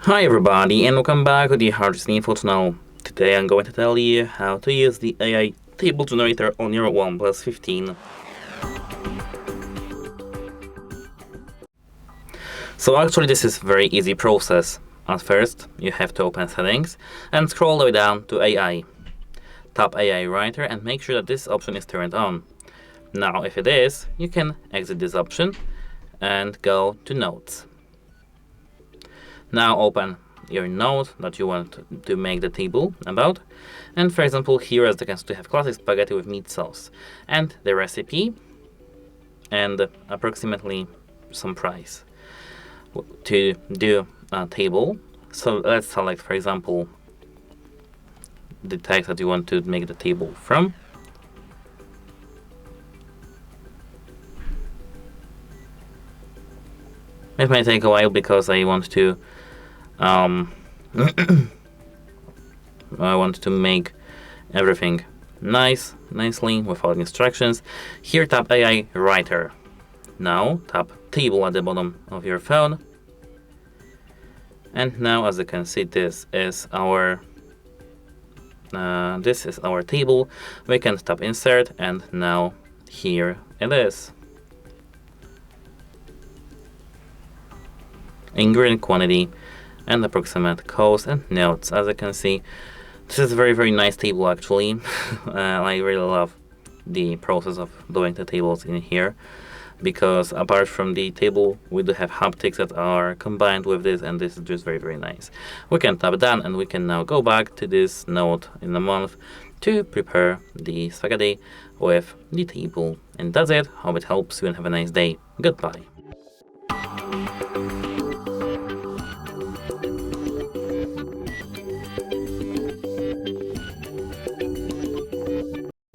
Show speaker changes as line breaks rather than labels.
Hi everybody, and welcome back to the HardReset.Info channel. Today I'm going to tell you how to use the AI table generator on your OnePlus 15. So actually this is a very easy process. At first, you have to open settings and scroll all the way down to AI. Tap AI Writer and make sure that this option is turned on. Now if it is, you can exit this option and go to Notes. Now open your note that you want to make the table about, and for example here as you can see, have classic spaghetti with meat sauce and the recipe and approximately some price. To do a table, so let's select for example the text that you want to make the table from. It may take a while because I want to make everything nicely without instructions. Here tap AI Writer. Now tap Table at the bottom of your phone. And now as you can see, this is our table. We can tap Insert, and now here it is. Ingredient quantity and approximate cost and notes. As you can see, this is a very nice table actually. I really love the process of doing the tables in here, because apart from the table we do have haptics that are combined with this, and this is just very nice. We can tap done and we can now go back to this note in a month to prepare the spaghetti with the table. And that's it. Hope it helps you and have a nice day. Goodbye.